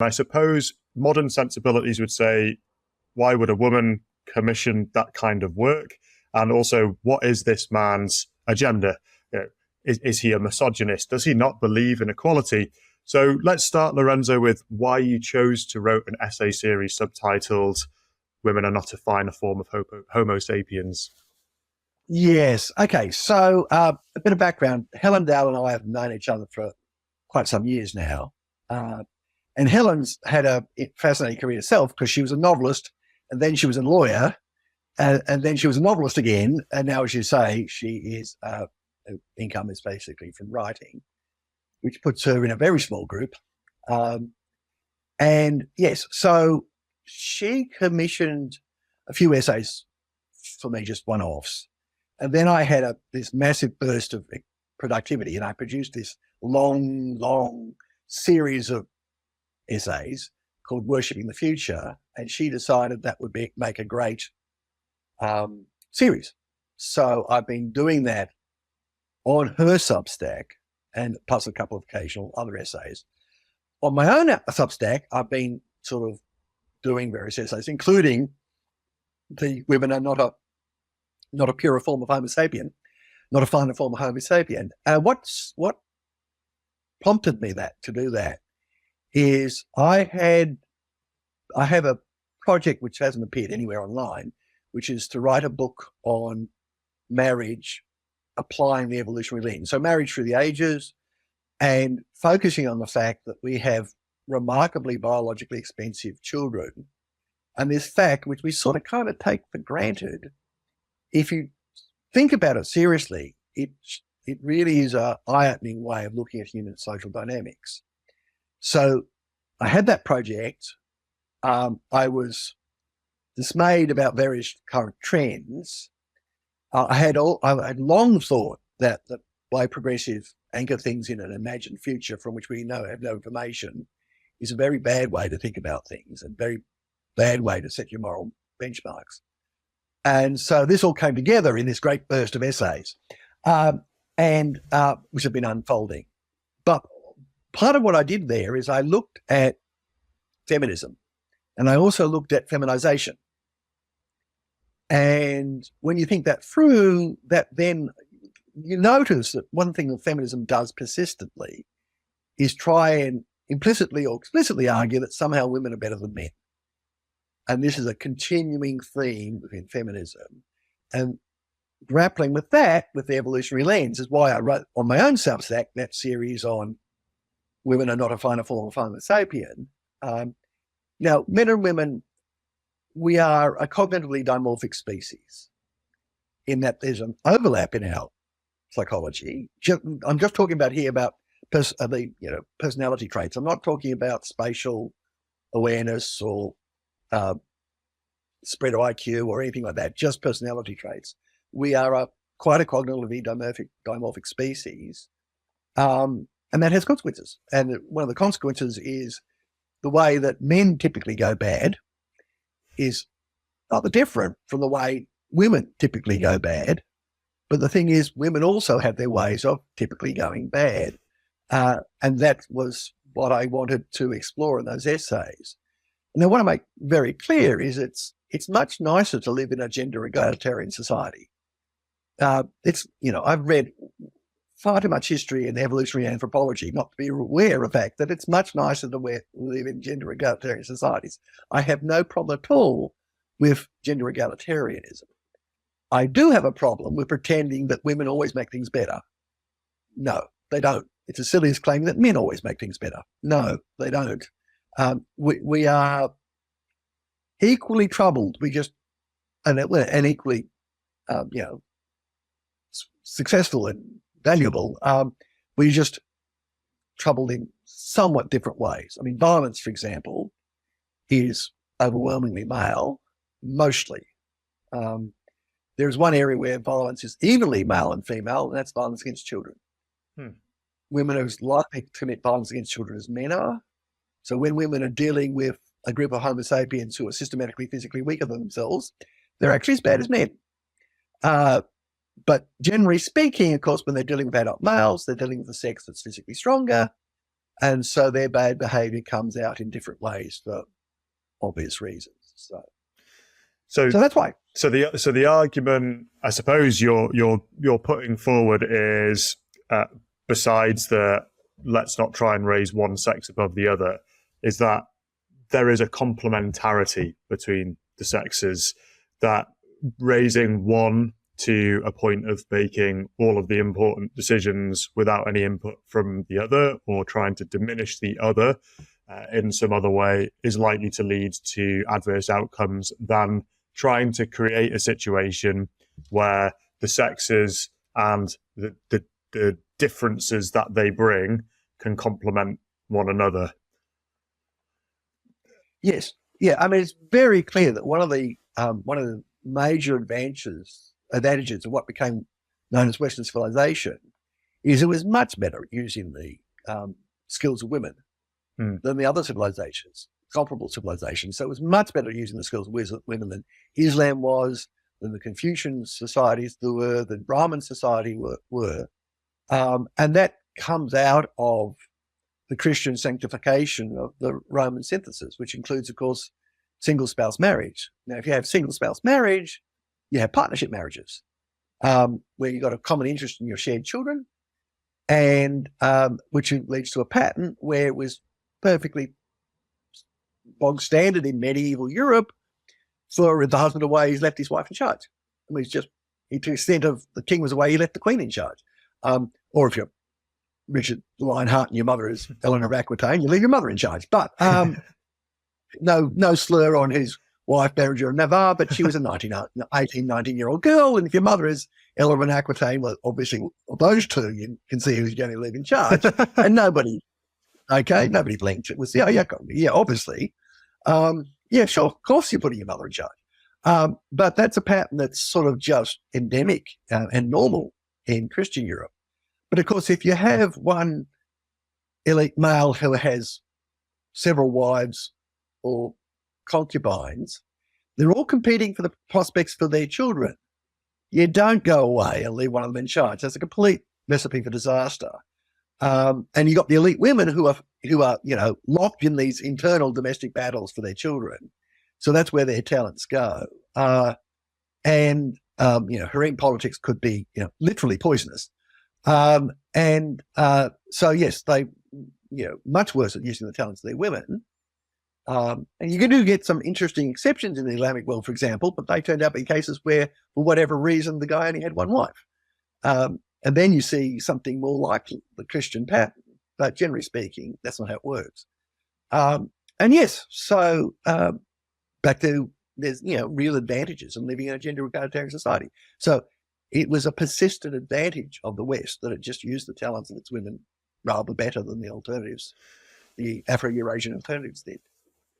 I suppose modern sensibilities would say, why would a woman commission that kind of work? And also, what is this man's agenda? You know, is he a misogynist? Does he not believe in equality? So let's start, Lorenzo, with why you chose to write an essay series subtitled "Women Are Not a Finer Form of Homo Sapiens." Yes. Okay. So a bit of background. Helen Dale and I have known each other for quite some years now. And Helen's had a fascinating career herself because she was a novelist and then she was a lawyer and then she was a novelist again. And now, as you say, she is her income is basically from writing, which puts her in a very small group. And yes, so she commissioned a few essays for me, just one-offs. And then I had this massive burst of productivity and I produced this long series of essays called Worshipping the Future. And she decided that would make a great series. So I've been doing that on her Substack and plus a couple of occasional other essays. On my own Substack, I've been sort of doing various essays, including the Women Are Not a Purer Form of Homo sapien, not a finer form of Homo sapien. What prompted me to do that is I have a project which hasn't appeared anywhere online, which is to write a book on marriage applying the evolutionary lens. So marriage through the ages and focusing on the fact that we have remarkably biologically expensive children. And this fact, which we sort of kind of take for granted, if you think about it seriously, it really is an eye-opening way of looking at human social dynamics. So I had that project. I was dismayed about various current trends. I had long thought that the way progressive anchor things in an imagined future from which we have no information is a very bad way to think about things and very bad way to set your moral benchmarks. And so this all came together in this great burst of essays, which have been unfolding. But part of what I did there is I looked at feminism and I also looked at feminization. And when you think that through, that then you notice that one thing that feminism does persistently is try and implicitly or explicitly argue that somehow women are better than men. And this is a continuing theme within feminism. And grappling with that, with the evolutionary lens, is why I wrote on my own Substack that series on Women Are Not a Finer Form of Homo sapien. Now, men and women, we are a cognitively dimorphic species in that there's an overlap in our psychology. I'm just talking about here about personality traits. I'm not talking about spatial awareness or spread of IQ or anything like that, just personality traits. We are quite a cognitively dimorphic species, and that has consequences. And one of the consequences is the way that men typically go bad is not different from the way women typically go bad. But the thing is, women also have their ways of typically going bad. And that was what I wanted to explore in those essays. And I want to make very clear is it's much nicer to live in a gender egalitarian society. I've read far too much history and evolutionary anthropology not to be aware of the fact that it's much nicer to live in gender egalitarian societies. I have no problem at all with gender egalitarianism. I do have a problem with pretending that women always make things better. No, they don't. It's as silly as claiming that men always make things better. No, they don't. We are equally troubled. And equally, successful and valuable. We're just troubled in somewhat different ways. I mean, violence, for example, is overwhelmingly male, mostly. There's one area where violence is evenly male and female, and that's violence against children. Women are as likely to commit violence against children as men are. So when women are dealing with a group of Homo sapiens who are systematically physically weaker than themselves, they're actually as bad as men. But generally speaking, of course, when they're dealing with adult males, they're dealing with a sex that's physically stronger. And so their bad behavior comes out in different ways for obvious reasons. So that's why. So the argument, I suppose, you're putting forward is, besides the let's not try and raise one sex above the other, is that there is a complementarity between the sexes, that raising one to a point of making all of the important decisions without any input from the other, or trying to diminish the other in some other way, is likely to lead to adverse outcomes than trying to create a situation where the sexes and the differences that they bring can complement one another. Yes. Yeah. I mean, it's very clear that one of the major advantages of what became known as Western civilization is it was much better at using the skills of women than the other civilizations, comparable civilizations. So it was much better at using the skills of women than Islam was, than the Confucian societies were, than Brahmin society were. And that comes out of the Christian sanctification of the Roman synthesis, which includes, of course, single spouse marriage. Now, if you have single spouse marriage, you have partnership marriages, where you've got a common interest in your shared children, and which leads to a pattern where it was perfectly bog standard in medieval Europe for if the husband away, he's left his wife in charge. I mean, it's just, to the extent of the king was away, he left the queen in charge. Or if you're Richard Lionheart and your mother is Eleanor of Aquitaine, you leave your mother in charge. But no slur on his wife, Berenger of Navarre, but she was a 19-year-old girl. And if your mother is Eleanor of Aquitaine, well, obviously, of those two, you can see who's going to leave in charge. And nobody blinked. It was, yeah, obviously. Yeah, sure, of course you're putting your mother in charge. But that's a pattern that's sort of just endemic and normal in Christian Europe. But of course, if you have one elite male who has several wives or concubines, they're all competing for the prospects for their children. You don't go away and leave one of them in charge. That's a complete recipe for disaster. And you got the elite women who are locked in these internal domestic battles for their children. So that's where their talents go. Harem politics could be, literally poisonous. So yes, they, much worse at using the talents of their women. And you do get some interesting exceptions in the Islamic world, for example, but they turned out to be cases where, for whatever reason, the guy only had one wife. And then you see something more like the Christian pattern. But generally speaking, that's not how it works. Back to, there's, real advantages in living in a gender egalitarian society. So it was a persistent advantage of the West that it just used the talents of its women rather better than the alternatives, the Afro-Eurasian alternatives did.